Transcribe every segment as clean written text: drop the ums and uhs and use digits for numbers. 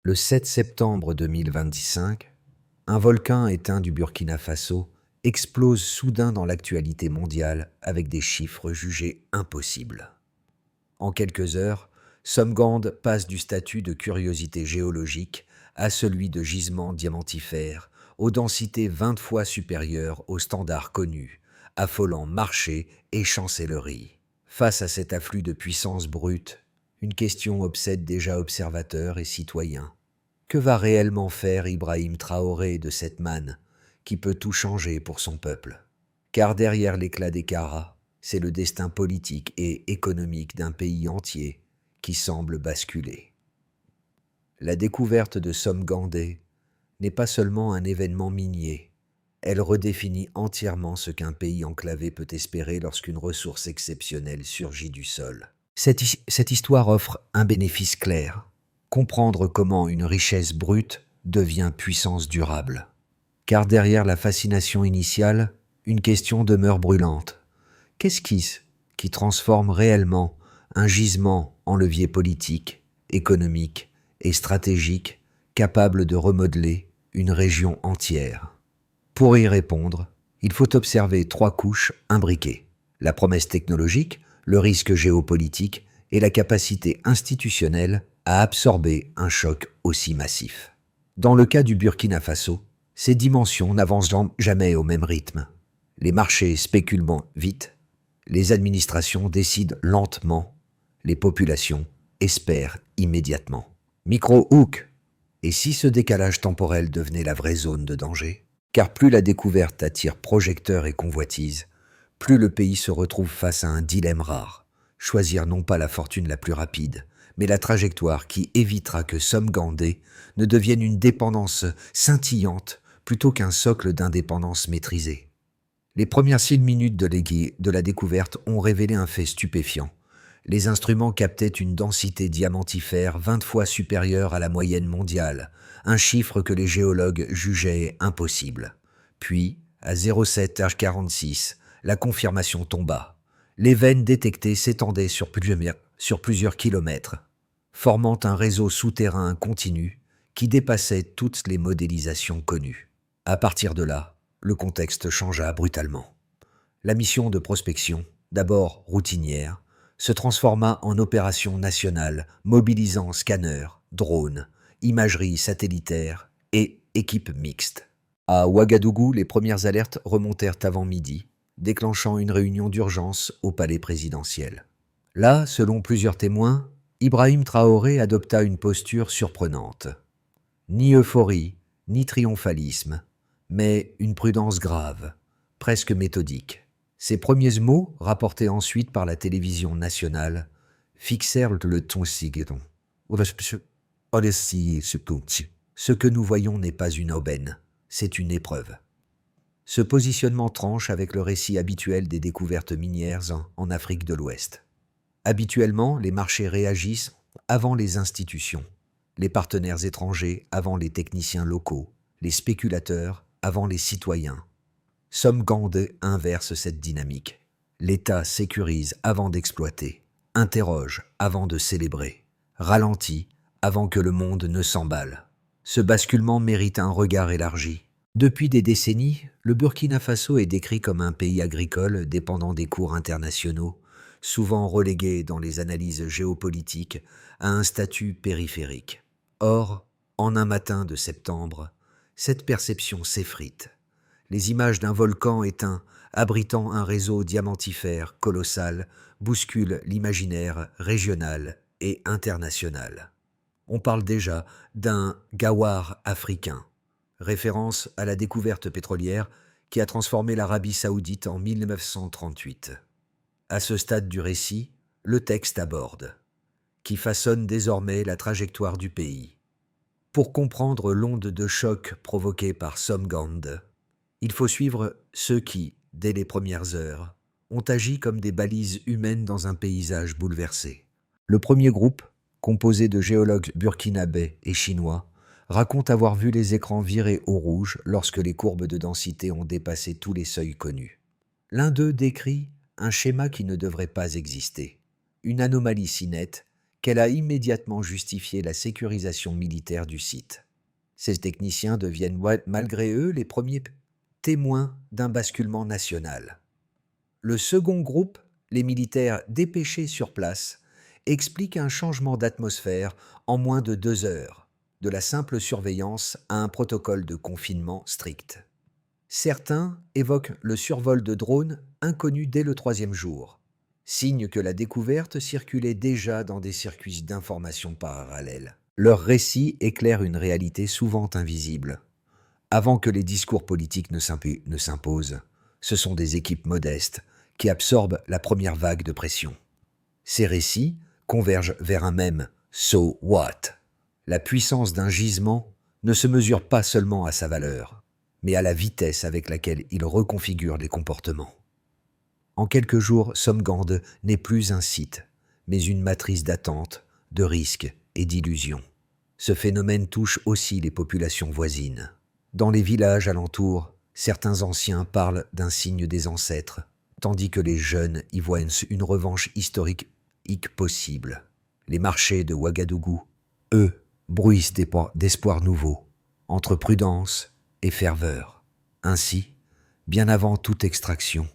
Le 7 septembre 2025, un volcan éteint du Burkina Faso explose soudain dans l'actualité mondiale avec des chiffres jugés impossibles. En quelques heures, Somgand passe du statut de curiosité géologique à celui de gisement diamantifère, aux densités 20 fois supérieures aux standards connus, affolant marchés et chancelleries. Face à cet afflux de puissance brute, une question obsède déjà observateurs et citoyens. Que va réellement faire Ibrahim Traoré de cette manne qui peut tout changer pour son peuple? Car derrière l'éclat des Kara, c'est le destin politique et économique d'un pays entier qui semble basculer. La découverte de Somgandé n'est pas seulement un événement minier, elle redéfinit entièrement ce qu'un pays enclavé peut espérer lorsqu'une ressource exceptionnelle surgit du sol. Cette histoire offre un bénéfice clair: comprendre comment une richesse brute devient puissance durable. Car derrière la fascination initiale, une question demeure brûlante. Qu'est-ce qui transforme réellement un gisement en levier politique, économique et stratégique capable de remodeler une région entière? Pour y répondre, il faut observer trois couches imbriquées: la promesse technologique, le risque géopolitique et la capacité institutionnelle à absorber un choc aussi massif. Dans le cas du Burkina Faso, ces dimensions n'avancent jamais au même rythme. Les marchés spéculent vite, les administrations décident lentement, les populations espèrent immédiatement. Micro-hook. Et si ce décalage temporel devenait la vraie zone de danger? Car plus la découverte attire projecteurs et convoitises, plus le pays se retrouve face à un dilemme rare: choisir non pas la fortune la plus rapide, mais la trajectoire qui évitera que Somgandé ne devienne une dépendance scintillante plutôt qu'un socle d'indépendance maîtrisée. Les premières 6 minutes de la découverte ont révélé un fait stupéfiant. Les instruments captaient une densité diamantifère 20 fois supérieure à la moyenne mondiale, un chiffre que les géologues jugeaient impossible. Puis, à 0,7 H46, la confirmation tomba. Les veines détectées s'étendaient sur plusieurs kilomètres, formant un réseau souterrain continu qui dépassait toutes les modélisations connues. À partir de là, le contexte changea brutalement. La mission de prospection, d'abord routinière, se transforma en opération nationale, mobilisant scanners, drones, imagerie satellitaire et équipes mixtes. À Ouagadougou, les premières alertes remontèrent avant midi, déclenchant une réunion d'urgence au palais présidentiel. Là, selon plusieurs témoins, Ibrahim Traoré adopta une posture surprenante. Ni euphorie, ni triomphalisme, mais une prudence grave, presque méthodique. Ses premiers mots, rapportés ensuite par la télévision nationale, fixèrent le ton signon. Ce que nous voyons n'est pas une aubaine, c'est une épreuve. Ce positionnement tranche avec le récit habituel des découvertes minières en Afrique de l'Ouest. Habituellement, les marchés réagissent avant les institutions, les partenaires étrangers avant les techniciens locaux, les spéculateurs avant les citoyens. Somgand inverse cette dynamique. L'État sécurise avant d'exploiter, interroge avant de célébrer, ralentit avant que le monde ne s'emballe. Ce basculement mérite un regard élargi. Depuis des décennies, le Burkina Faso est décrit comme un pays agricole dépendant des cours internationaux, souvent relégué dans les analyses géopolitiques à un statut périphérique. Or, en un matin de septembre, cette perception s'effrite. Les images d'un volcan éteint, abritant un réseau diamantifère colossal, bousculent l'imaginaire régional et international. On parle déjà d'un gawar africain, référence à la découverte pétrolière qui a transformé l'Arabie saoudite en 1938. À ce stade du récit, le texte aborde, qui façonne désormais la trajectoire du pays. Pour comprendre l'onde de choc provoquée par Somgand, il faut suivre ceux qui, dès les premières heures, ont agi comme des balises humaines dans un paysage bouleversé. Le premier groupe, composé de géologues burkinabés et chinois, raconte avoir vu les écrans virer au rouge lorsque les courbes de densité ont dépassé tous les seuils connus. L'un d'eux décrit un schéma qui ne devrait pas exister, une anomalie si nette qu'elle a immédiatement justifié la sécurisation militaire du site. Ces techniciens deviennent malgré eux les premiers témoins d'un basculement national. Le second groupe, les militaires dépêchés sur place, explique un changement d'atmosphère en moins de 2 heures, de la simple surveillance à un protocole de confinement strict. Certains évoquent le survol de drones inconnus dès le 3e jour, signe que la découverte circulait déjà dans des circuits d'information parallèles. Leur récit éclaire une réalité souvent invisible. Avant que les discours politiques ne s'imposent, ce sont des équipes modestes qui absorbent la première vague de pression. Ces récits convergent vers un même « so what ». La puissance d'un gisement ne se mesure pas seulement à sa valeur, mais à la vitesse avec laquelle il reconfigure les comportements. En quelques jours, Somgand n'est plus un site, mais une matrice d'attente, de risques et d'illusions. Ce phénomène touche aussi les populations voisines. Dans les villages alentours, certains anciens parlent d'un signe des ancêtres, tandis que les jeunes y voient une revanche historique possible. Les marchés de Ouagadougou, eux, bruissent d'espoir nouveau, entre prudence et ferveur. Ainsi, bien avant toute extraction,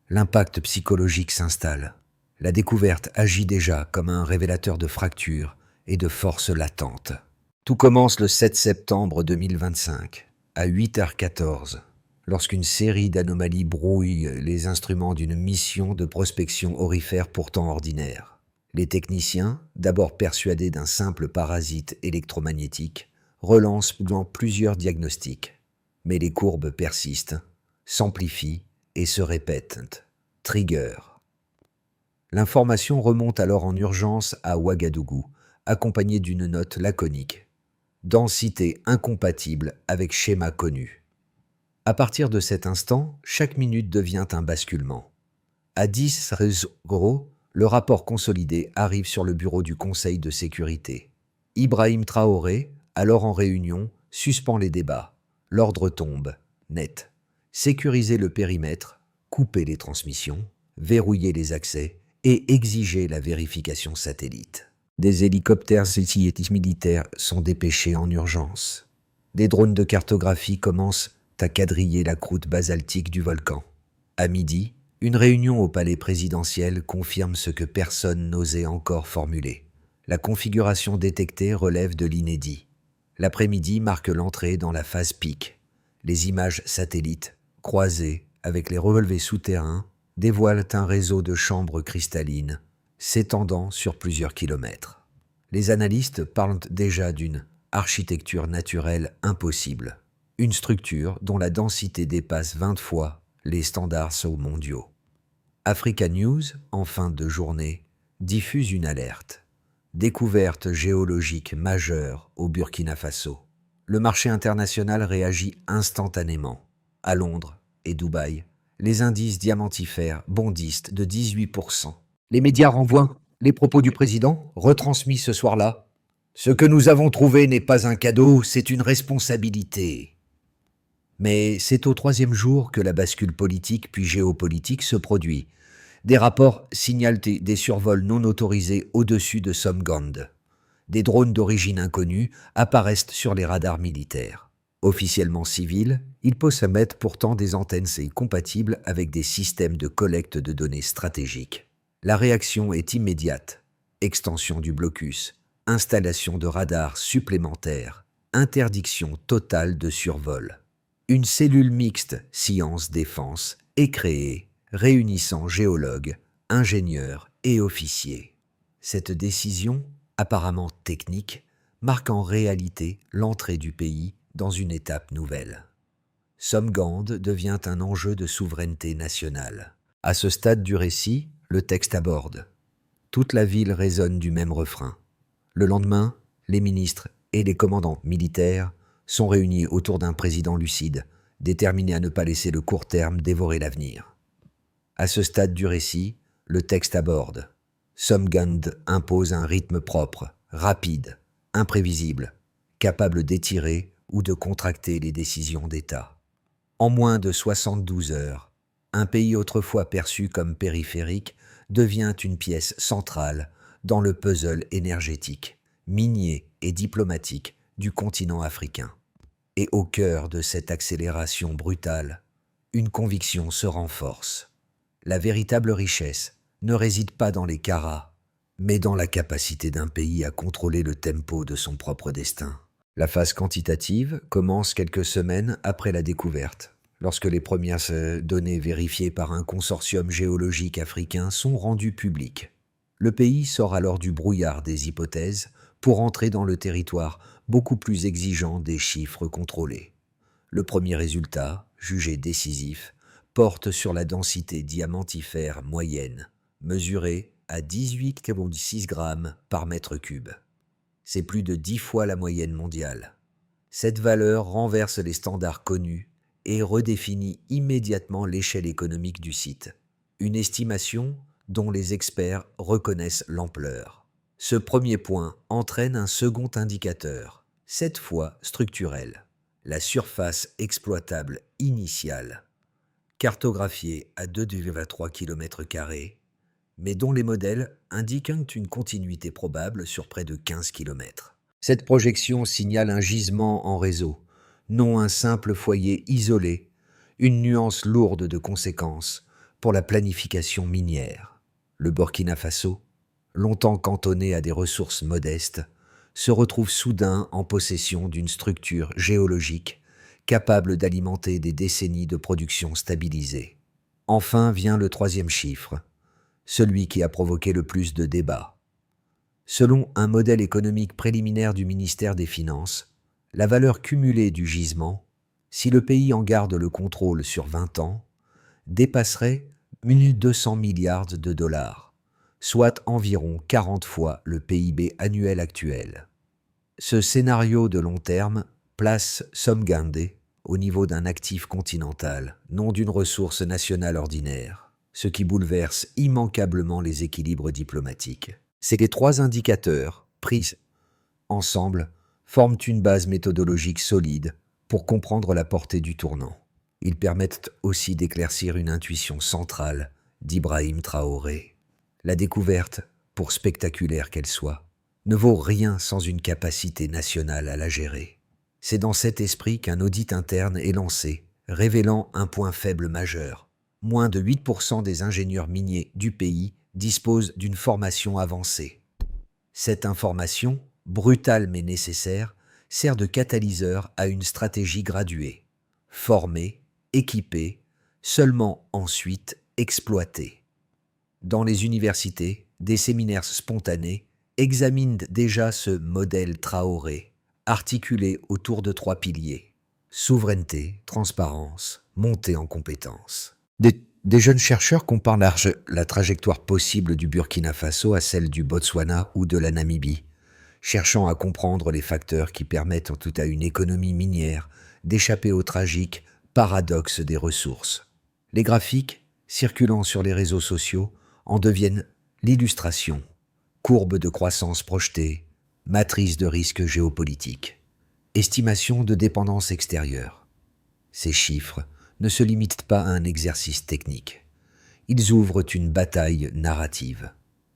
l'impact psychologique s'installe. La découverte agit déjà comme un révélateur de fractures et de forces latentes. Tout commence le 7 septembre 2025, à 8h14, lorsqu'une série d'anomalies brouille les instruments d'une mission de prospection aurifère pourtant ordinaire. Les techniciens, d'abord persuadés d'un simple parasite électromagnétique, relancent plusieurs diagnostics. Mais les courbes persistent, s'amplifient et se répètent. Trigger. L'information remonte alors en urgence à Ouagadougou, accompagnée d'une note laconique. Densité incompatible avec schéma connu. À partir de cet instant, chaque minute devient un basculement. À 10h, le rapport consolidé arrive sur le bureau du Conseil de sécurité. Ibrahim Traoré, alors en réunion, suspend les débats. L'ordre tombe, net. Sécuriser le périmètre, couper les transmissions, verrouiller les accès et exiger la vérification satellite. Des hélicoptères militaires sont dépêchés en urgence. Des drones de cartographie commencent à quadriller la croûte basaltique du volcan. À midi, une réunion au palais présidentiel confirme ce que personne n'osait encore formuler. La configuration détectée relève de l'inédit. L'après-midi marque l'entrée dans la phase pic. Les images satellites, croisées avec les relevés souterrains, dévoilent un réseau de chambres cristallines s'étendant sur plusieurs kilomètres. Les analystes parlent déjà d'une architecture naturelle impossible, une structure dont la densité dépasse 20 fois les standards mondiaux. Africa News, en fin de journée, diffuse une alerte. Découverte géologique majeure au Burkina Faso. Le marché international réagit instantanément. À Londres et Dubaï, les indices diamantifères bondissent de 18%. Les médias renvoient les propos du président, retransmis ce soir-là. « Ce que nous avons trouvé n'est pas un cadeau, c'est une responsabilité. » Mais c'est au 3e jour que la bascule politique puis géopolitique se produit. Des rapports signalent des survols non autorisés au-dessus de Somgand. Des drones d'origine inconnue apparaissent sur les radars militaires. Officiellement civils, ils possèdent pourtant des antennes compatibles avec des systèmes de collecte de données stratégiques. La réaction est immédiate. Extension du blocus, installation de radars supplémentaires, interdiction totale de survol. Une cellule mixte science-défense est créée, réunissant géologues, ingénieurs et officiers. Cette décision, apparemment technique, marque en réalité l'entrée du pays dans une étape nouvelle. Somgand devient un enjeu de souveraineté nationale. À ce stade du récit, le texte aborde. Toute la ville résonne du même refrain. Le lendemain, les ministres et les commandants militaires sont réunis autour d'un président lucide, déterminé à ne pas laisser le court terme dévorer l'avenir. À ce stade du récit, le texte aborde. Somgand impose un rythme propre, rapide, imprévisible, capable d'étirer ou de contracter les décisions d'État. En moins de 72 heures, un pays autrefois perçu comme périphérique devient une pièce centrale dans le puzzle énergétique, minier et diplomatique du continent africain. Et au cœur de cette accélération brutale, une conviction se renforce. La véritable richesse ne réside pas dans les carats, mais dans la capacité d'un pays à contrôler le tempo de son propre destin. La phase quantitative commence quelques semaines après la découverte, lorsque les premières données vérifiées par un consortium géologique africain sont rendues publiques. Le pays sort alors du brouillard des hypothèses pour entrer dans le territoire beaucoup plus exigeant des chiffres contrôlés. Le premier résultat, jugé décisif, porte sur la densité diamantifère moyenne, mesurée à 18,6 grammes par mètre cube. C'est plus de 10 fois la moyenne mondiale. Cette valeur renverse les standards connus et redéfinit immédiatement l'échelle économique du site. Une estimation dont les experts reconnaissent l'ampleur. Ce premier point entraîne un second indicateur, cette fois structurel, la surface exploitable initiale, cartographiée à 2,3 km², mais dont les modèles indiquent une continuité probable sur près de 15 km. Cette projection signale un gisement en réseau, non un simple foyer isolé, une nuance lourde de conséquences pour la planification minière. Le Burkina Faso, longtemps cantonné à des ressources modestes, se retrouve soudain en possession d'une structure géologique capable d'alimenter des décennies de production stabilisée. Enfin vient le troisième chiffre, celui qui a provoqué le plus de débats. Selon un modèle économique préliminaire du ministère des Finances, la valeur cumulée du gisement, si le pays en garde le contrôle sur 20 ans, dépasserait 200 milliards de dollars, soit environ 40 fois le PIB annuel actuel. Ce scénario de long terme place Somgandé au niveau d'un actif continental, non d'une ressource nationale ordinaire, ce qui bouleverse immanquablement les équilibres diplomatiques. Ces trois indicateurs, pris ensemble, forment une base méthodologique solide pour comprendre la portée du tournant. Ils permettent aussi d'éclaircir une intuition centrale d'Ibrahim Traoré. La découverte, pour spectaculaire qu'elle soit, ne vaut rien sans une capacité nationale à la gérer. C'est dans cet esprit qu'un audit interne est lancé, révélant un point faible majeur. Moins de 8% des ingénieurs miniers du pays disposent d'une formation avancée. Cette information, brutale mais nécessaire, sert de catalyseur à une stratégie graduée. Formée, équipée, seulement ensuite exploitée. Dans les universités, des séminaires spontanés examinent déjà ce modèle Traoré, articulé autour de 3 piliers. Souveraineté, transparence, montée en compétences. Des jeunes chercheurs comparent la trajectoire possible du Burkina Faso à celle du Botswana ou de la Namibie, cherchant à comprendre les facteurs qui permettent en tout à une économie minière d'échapper au tragique paradoxe des ressources. Les graphiques, circulant sur les réseaux sociaux, en deviennent l'illustration. Courbe de croissance projetée, matrice de risque géopolitique, estimation de dépendance extérieure. Ces chiffres ne se limitent pas à un exercice technique. Ils ouvrent une bataille narrative.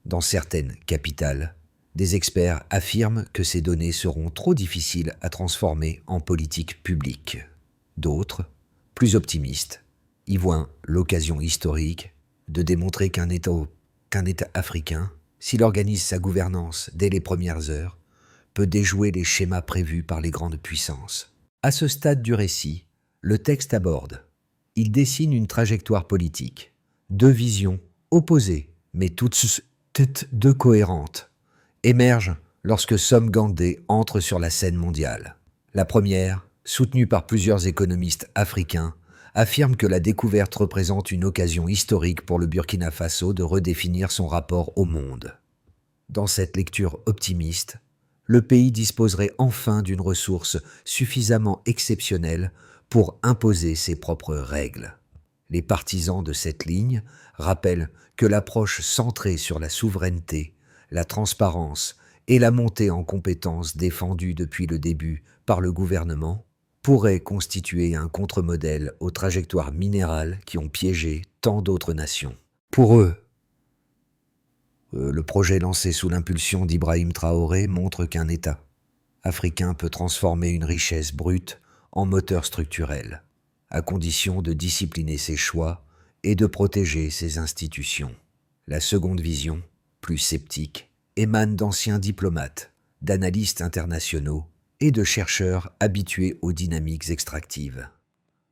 Dans certaines capitales, des experts affirment que ces données seront trop difficiles à transformer en politique publique. D'autres, plus optimistes, y voient l'occasion historique de démontrer qu'un État africain, s'il organise sa gouvernance dès les premières heures, peut déjouer les schémas prévus par les grandes puissances. À ce stade du récit, le texte aborde. Il dessine une trajectoire politique, deux visions opposées, mais toutes deux cohérentes, émergent lorsque Somgandé entre sur la scène mondiale. La première, soutenue par plusieurs économistes africains, affirme que la découverte représente une occasion historique pour le Burkina Faso de redéfinir son rapport au monde. Dans cette lecture optimiste, le pays disposerait enfin d'une ressource suffisamment exceptionnelle pour imposer ses propres règles. Les partisans de cette ligne rappellent que l'approche centrée sur la souveraineté, la transparence et la montée en compétences défendue depuis le début par le gouvernement pourrait constituer un contre-modèle aux trajectoires minérales qui ont piégé tant d'autres nations. Pour eux, Le projet lancé sous l'impulsion d'Ibrahim Traoré montre qu'un État africain peut transformer une richesse brute en moteur structurel, à condition de discipliner ses choix et de protéger ses institutions. La seconde vision, plus sceptique, émane d'anciens diplomates, d'analystes internationaux et de chercheurs habitués aux dynamiques extractives.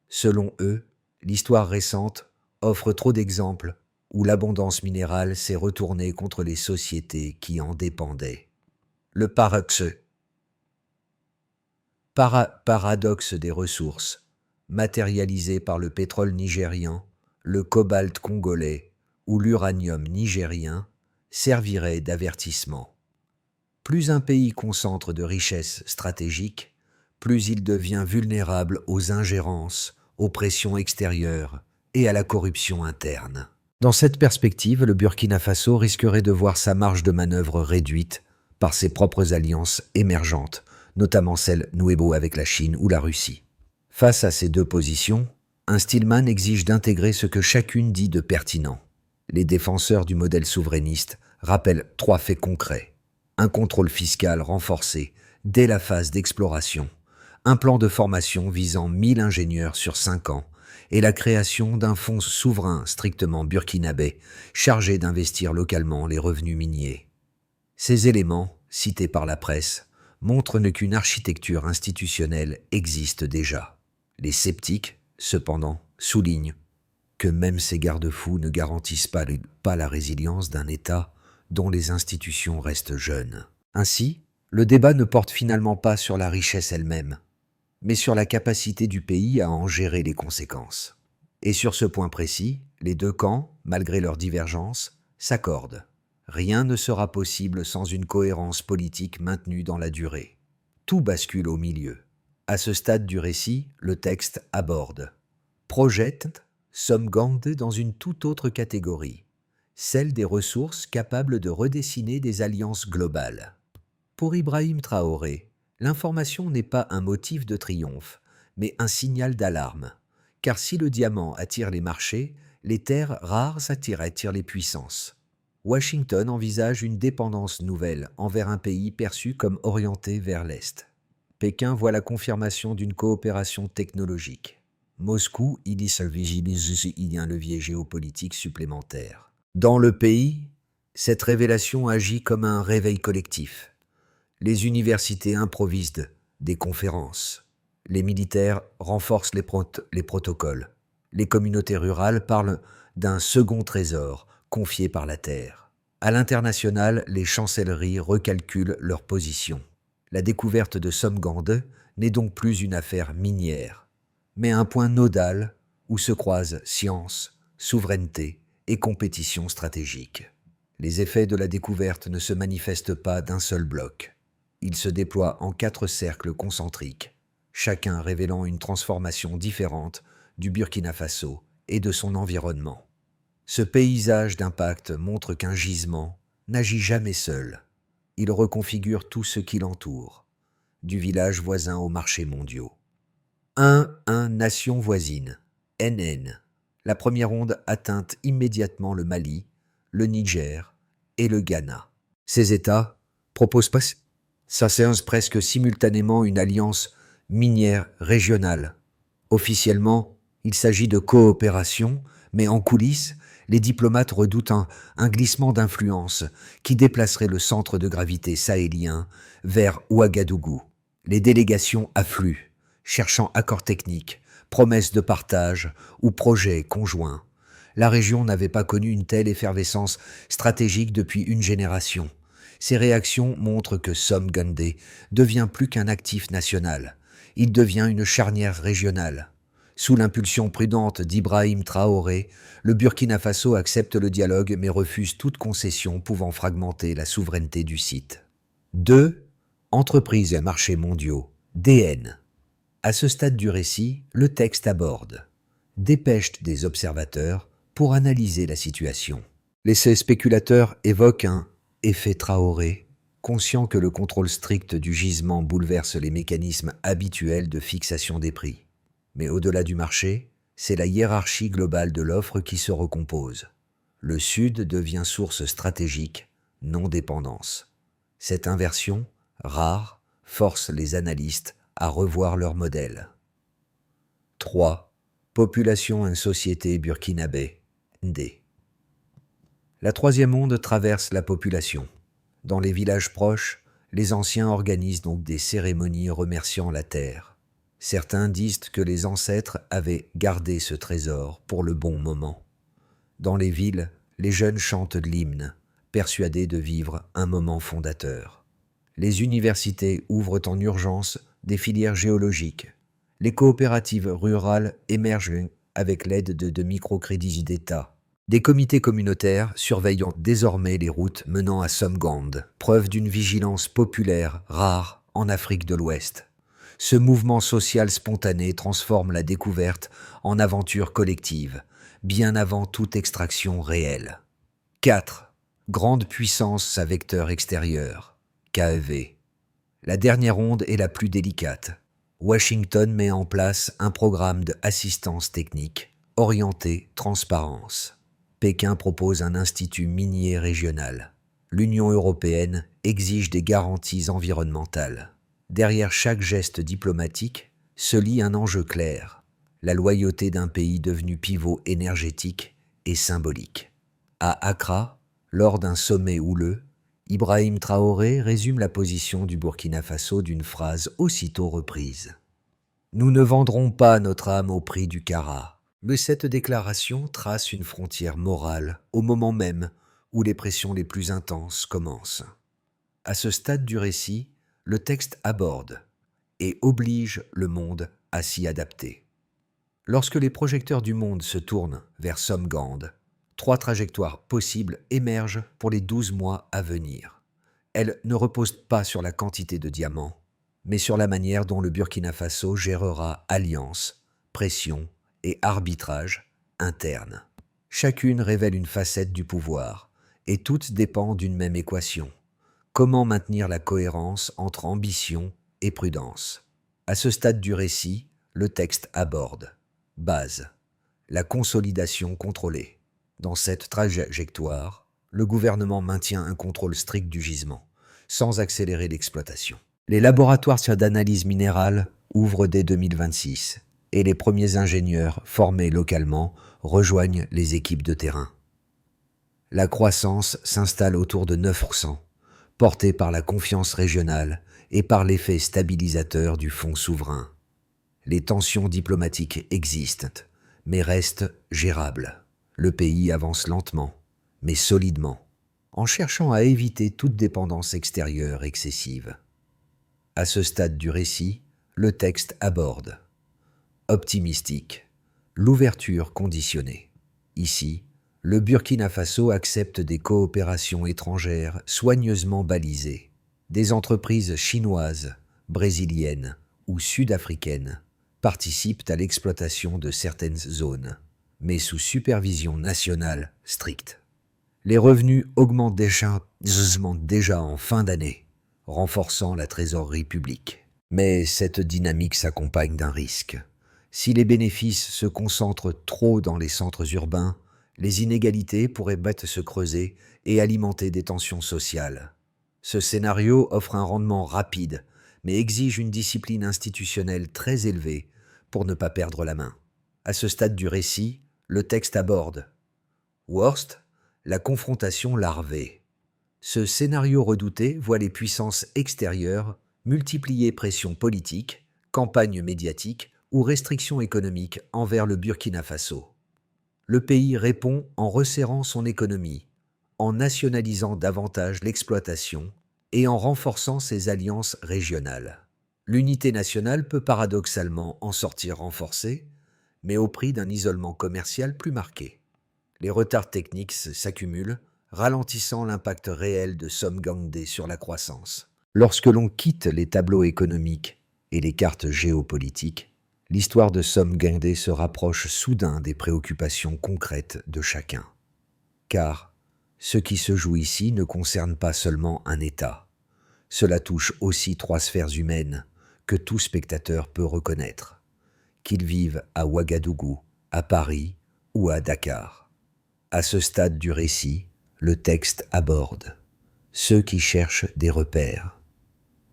Selon eux, l'histoire récente offre trop d'exemples où l'abondance minérale s'est retournée contre les sociétés qui en dépendaient. Le paradoxe des ressources, matérialisé par le pétrole nigérian, le cobalt congolais ou l'uranium nigérien, servirait d'avertissement. Plus un pays concentre de richesses stratégiques, plus il devient vulnérable aux ingérences, aux pressions extérieures et à la corruption interne. Dans cette perspective, le Burkina Faso risquerait de voir sa marge de manœuvre réduite par ses propres alliances émergentes, notamment celles nouées avec la Chine ou la Russie. Face à ces deux positions, un Stillman exige d'intégrer ce que chacune dit de pertinent. Les défenseurs du modèle souverainiste rappellent 3 faits concrets. Un contrôle fiscal renforcé dès la phase d'exploration, un plan de formation visant 1000 ingénieurs sur 5 ans et la création d'un fonds souverain strictement burkinabé chargé d'investir localement les revenus miniers. Ces éléments, cités par la presse, montrent qu'une architecture institutionnelle existe déjà. Les sceptiques, cependant, soulignent que même ces garde-fous ne garantissent pas la résilience d'un État dont les institutions restent jeunes. Ainsi, le débat ne porte finalement pas sur la richesse elle-même, mais sur la capacité du pays à en gérer les conséquences. Et sur ce point précis, les deux camps, malgré leurs divergences, s'accordent. Rien ne sera possible sans une cohérence politique maintenue dans la durée. Tout bascule au milieu. À ce stade du récit, le texte projette Somgande dans une toute autre catégorie, celle des ressources capables de redessiner des alliances globales. Pour Ibrahim Traoré, l'information n'est pas un motif de triomphe, mais un signal d'alarme. Car si le diamant attire les marchés, les terres rares attirent les puissances. Washington envisage une dépendance nouvelle envers un pays perçu comme orienté vers l'Est. Pékin voit la confirmation d'une coopération technologique. Moscou y visualise un levier géopolitique supplémentaire. Dans le pays, cette révélation agit comme un réveil collectif. Les universités improvisent des conférences. Les militaires renforcent les protocoles. Les communautés rurales parlent d'un second trésor confié par la Terre. À l'international, les chancelleries recalculent leur position. La découverte de Somgande n'est donc plus une affaire minière, mais un point nodal où se croisent science, souveraineté et compétition stratégique. Les effets de la découverte ne se manifestent pas d'un seul bloc. Ils se déploient en 4 cercles concentriques, chacun révélant une transformation différente du Burkina Faso et de son environnement. Ce paysage d'impact montre qu'un gisement n'agit jamais seul. Il reconfigure tout ce qui l'entoure, du village voisin aux marchés mondiaux. 1. Nation voisine, NN. La première onde atteint immédiatement le Mali, le Niger et le Ghana. Ces États proposent presque simultanément une alliance minière régionale. Officiellement, il s'agit de coopération, mais en coulisses, les diplomates redoutent un glissement d'influence qui déplacerait le centre de gravité sahélien vers Ouagadougou. Les délégations affluent, cherchant accords techniques, promesses de partage ou projets conjoints. La région n'avait pas connu une telle effervescence stratégique depuis une génération. Ces réactions montrent que Somgande devient plus qu'un actif national. Il devient une charnière régionale. Sous l'impulsion prudente d'Ibrahim Traoré, le Burkina Faso accepte le dialogue mais refuse toute concession pouvant fragmenter la souveraineté du site. 2. Entreprises et marchés mondiaux, DN. À ce stade du récit, le texte aborde dépêche des observateurs pour analyser la situation. Les spéculateurs évoquent un effet Traoré, conscient que le contrôle strict du gisement bouleverse les mécanismes habituels de fixation des prix. Mais au-delà du marché, c'est la hiérarchie globale de l'offre qui se recompose. Le Sud devient source stratégique, non-dépendance. Cette inversion, rare, force les analystes à revoir leur modèle. 3. Population et société burkinabé, ND. La troisième onde traverse la population. Dans les villages proches, les anciens organisent donc des cérémonies remerciant la terre. Certains disent que les ancêtres avaient gardé ce trésor pour le bon moment. Dans les villes, les jeunes chantent de l'hymne, persuadés de vivre un moment fondateur. Les universités ouvrent en urgence des filières géologiques. Les coopératives rurales émergent avec l'aide de microcrédits d'État. Des comités communautaires surveillant désormais les routes menant à Somgand, preuve d'une vigilance populaire rare en Afrique de l'Ouest. Ce mouvement social spontané transforme la découverte en aventure collective, bien avant toute extraction réelle. 4. Grande puissance à vecteur extérieur, KEV. La dernière onde est la plus délicate. Washington met en place un programme d'assistance technique, orienté transparence. Pékin propose un institut minier régional. L'Union européenne exige des garanties environnementales. Derrière chaque geste diplomatique se lie un enjeu clair, la loyauté d'un pays devenu pivot énergétique et symbolique. À Accra, lors d'un sommet houleux, Ibrahim Traoré résume la position du Burkina Faso d'une phrase aussitôt reprise. « Nous ne vendrons pas notre âme au prix du carat ». Mais cette déclaration trace une frontière morale au moment même où les pressions les plus intenses commencent. À ce stade du récit, le texte aborde et oblige le monde à s'y adapter. Lorsque les projecteurs du monde se tournent vers Somgand, 3 trajectoires possibles émergent pour les 12 mois à venir. Elles ne reposent pas sur la quantité de diamants, mais sur la manière dont le Burkina Faso gérera alliance, pression et arbitrage interne. Chacune révèle une facette du pouvoir, et toutes dépendent d'une même équation. Comment maintenir la cohérence entre ambition et prudence? À ce stade du récit, le texte aborde. Base. La consolidation contrôlée. Dans cette trajectoire, le gouvernement maintient un contrôle strict du gisement, sans accélérer l'exploitation. Les laboratoires d'analyse minérale ouvrent dès 2026. Et les premiers ingénieurs formés localement rejoignent les équipes de terrain. La croissance s'installe autour de 9%, portée par la confiance régionale et par l'effet stabilisateur du fonds souverain. Les tensions diplomatiques existent, mais restent gérables. Le pays avance lentement, mais solidement, en cherchant à éviter toute dépendance extérieure excessive. À ce stade du récit, le texte aborde. Optimistique, l'ouverture conditionnée. Ici, le Burkina Faso accepte des coopérations étrangères soigneusement balisées. Des entreprises chinoises, brésiliennes ou sud-africaines participent à l'exploitation de certaines zones, mais sous supervision nationale stricte. Les revenus augmentent déjà en fin d'année, renforçant la trésorerie publique. Mais cette dynamique s'accompagne d'un risque. Si les bénéfices se concentrent trop dans les centres urbains, les inégalités pourraient se creuser et alimenter des tensions sociales. Ce scénario offre un rendement rapide, mais exige une discipline institutionnelle très élevée pour ne pas perdre la main. À ce stade du récit, le texte aborde. Worst, la confrontation larvée. Ce scénario redouté voit les puissances extérieures multiplier pression politique, campagne médiatique ou restrictions économiques envers le Burkina Faso. Le pays répond en resserrant son économie, en nationalisant davantage l'exploitation et en renforçant ses alliances régionales. L'unité nationale peut paradoxalement en sortir renforcée, mais au prix d'un isolement commercial plus marqué. Les retards techniques s'accumulent, ralentissant l'impact réel de Somgandé sur la croissance. Lorsque l'on quitte les tableaux économiques et les cartes géopolitiques, l'histoire de Somgandé se rapproche soudain des préoccupations concrètes de chacun. Car ce qui se joue ici ne concerne pas seulement un État. Cela touche aussi 3 sphères humaines que tout spectateur peut reconnaître, qu'ils vivent à Ouagadougou, à Paris ou à Dakar. À ce stade du récit, le texte aborde ceux qui cherchent des repères.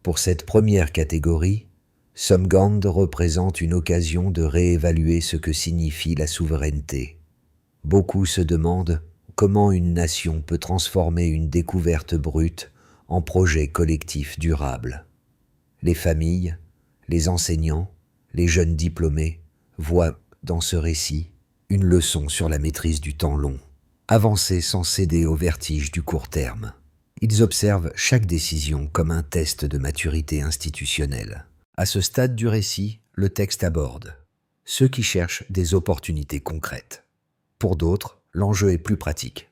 Pour cette première catégorie, Somgand représente une occasion de réévaluer ce que signifie la souveraineté. Beaucoup se demandent comment une nation peut transformer une découverte brute en projet collectif durable. Les familles, les enseignants, les jeunes diplômés voient dans ce récit une leçon sur la maîtrise du temps long. Avancer sans céder au vertige du court terme. Ils observent chaque décision comme un test de maturité institutionnelle. À ce stade du récit, le texte aborde ceux qui cherchent des opportunités concrètes. Pour d'autres, l'enjeu est plus pratique.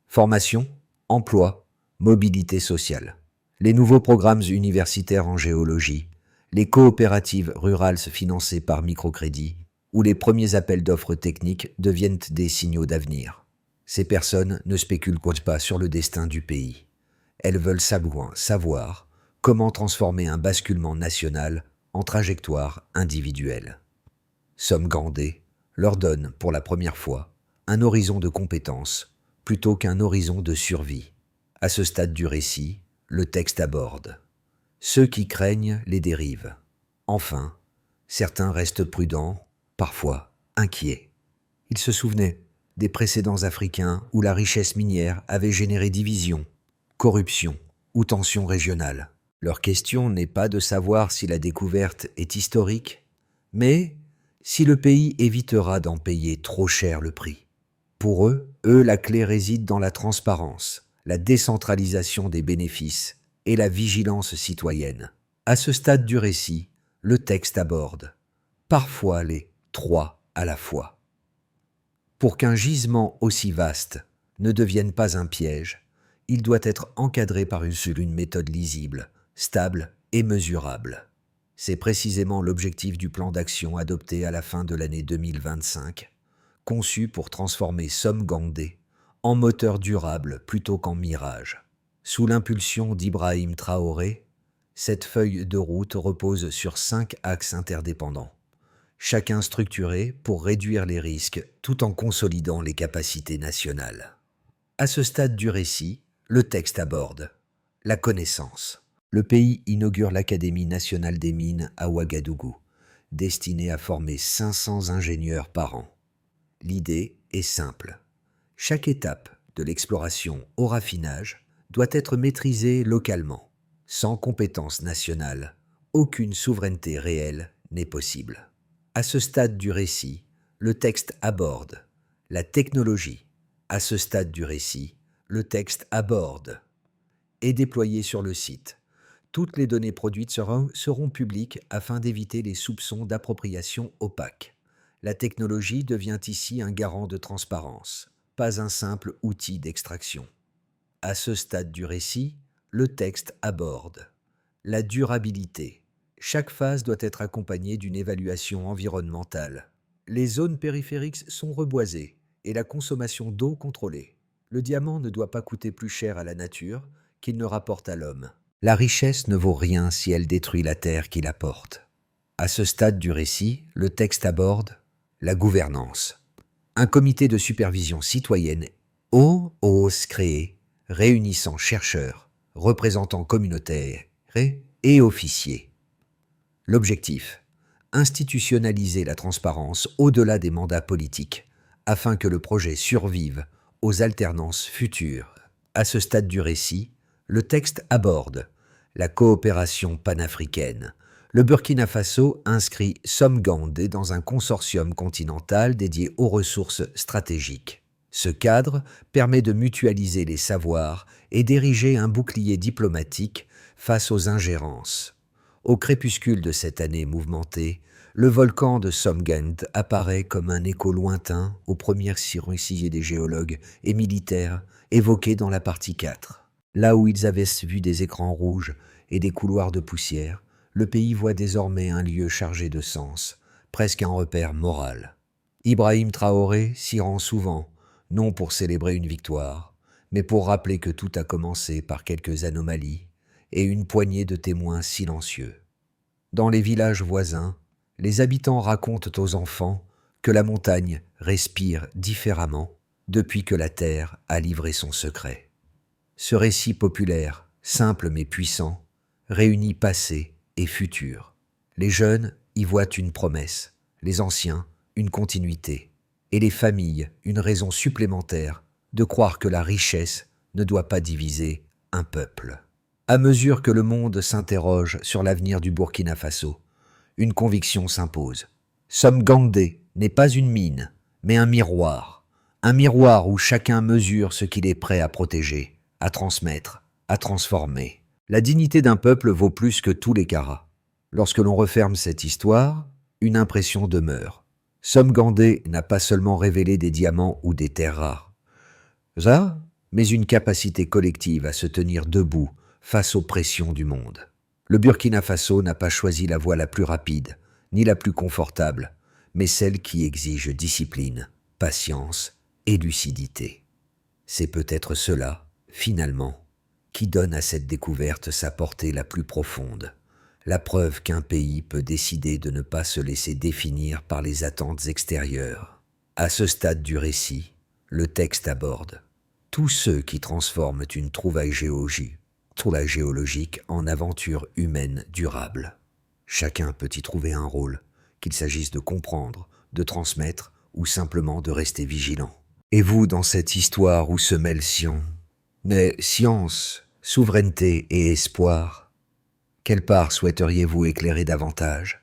Formation, emploi, mobilité sociale. Les nouveaux programmes universitaires en géologie, les coopératives rurales financées par microcrédit ou les premiers appels d'offres techniques deviennent des signaux d'avenir. Ces personnes ne spéculent pas sur le destin du pays. Elles veulent savoir comment transformer un basculement national en trajectoire individuelle. Somgand leur donne, pour la première fois, un horizon de compétences plutôt qu'un horizon de survie. À ce stade du récit, le texte aborde ceux qui craignent les dérives. Enfin, certains restent prudents, parfois inquiets. Ils se souvenaient des précédents africains où la richesse minière avait généré division, corruption ou tensions régionales. Leur question n'est pas de savoir si la découverte est historique, mais si le pays évitera d'en payer trop cher le prix. Pour eux, la clé réside dans la transparence, la décentralisation des bénéfices et la vigilance citoyenne. À ce stade du récit, le texte aborde parfois les trois à la fois. Pour qu'un gisement aussi vaste ne devienne pas un piège, il doit être encadré par une méthode lisible, stable et mesurable. C'est précisément l'objectif du plan d'action adopté à la fin de l'année 2025, conçu pour transformer Somgand en moteur durable plutôt qu'en mirage. Sous l'impulsion d'Ibrahim Traoré, cette feuille de route repose sur 5 axes interdépendants, chacun structuré pour réduire les risques tout en consolidant les capacités nationales. À ce stade du récit, le texte aborde la connaissance. Le pays inaugure l'Académie nationale des mines à Ouagadougou, destinée à former 500 ingénieurs par an. L'idée est simple. Chaque étape, de l'exploration au raffinage, doit être maîtrisée localement. Sans compétences nationales, aucune souveraineté réelle n'est possible. À ce stade du récit, le texte aborde la technologie. À ce stade du récit, le texte aborde et déployé sur le site. Toutes les données produites seront publiques afin d'éviter les soupçons d'appropriation opaque. La technologie devient ici un garant de transparence, pas un simple outil d'extraction. À ce stade du récit, le texte aborde la durabilité. Chaque phase doit être accompagnée d'une évaluation environnementale. Les zones périphériques sont reboisées et la consommation d'eau contrôlée. Le diamant ne doit pas coûter plus cher à la nature qu'il ne rapporte à l'homme. La richesse ne vaut rien si elle détruit la terre qui la porte. À ce stade du récit, le texte aborde la gouvernance. Un comité de supervision citoyenne ose créé, réunissant chercheurs, représentants communautaires et officiers. L'objectif, institutionnaliser la transparence au-delà des mandats politiques, afin que le projet survive aux alternances futures. À ce stade du récit, le texte aborde la coopération panafricaine. Le Burkina Faso inscrit Somgand dans un consortium continental dédié aux ressources stratégiques. Ce cadre permet de mutualiser les savoirs et d'ériger un bouclier diplomatique face aux ingérences. Au crépuscule de cette année mouvementée, le volcan de Somgand apparaît comme un écho lointain aux premières récits des géologues et militaires évoqués dans la partie 4. Là où ils avaient vu des écrans rouges et des couloirs de poussière, le pays voit désormais un lieu chargé de sens, presque un repère moral. Ibrahim Traoré s'y rend souvent, non pour célébrer une victoire, mais pour rappeler que tout a commencé par quelques anomalies et une poignée de témoins silencieux. Dans les villages voisins, les habitants racontent aux enfants que la montagne respire différemment depuis que la terre a livré son secret. Ce récit populaire, simple mais puissant, réunit passé et futur. Les jeunes y voient une promesse, les anciens une continuité, et les familles une raison supplémentaire de croire que la richesse ne doit pas diviser un peuple. À mesure que le monde s'interroge sur l'avenir du Burkina Faso, une conviction s'impose. Somgandé n'est pas une mine, mais un miroir où chacun mesure ce qu'il est prêt à protéger, à transmettre, à transformer. La dignité d'un peuple vaut plus que tous les carats. Lorsque l'on referme cette histoire, une impression demeure. Somgandé n'a pas seulement révélé des diamants ou des terres rares, mais une capacité collective à se tenir debout face aux pressions du monde. Le Burkina Faso n'a pas choisi la voie la plus rapide, ni la plus confortable, mais celle qui exige discipline, patience et lucidité. C'est peut-être cela, finalement, qui donne à cette découverte sa portée la plus profonde, la preuve qu'un pays peut décider de ne pas se laisser définir par les attentes extérieures. À ce stade du récit, le texte aborde tous ceux qui transforment une trouvaille géologique en aventure humaine durable. Chacun peut y trouver un rôle, qu'il s'agisse de comprendre, de transmettre ou simplement de rester vigilant. Et vous, dans cette histoire où se mêlent science, souveraineté et espoir, quelle part souhaiteriez-vous éclairer davantage ?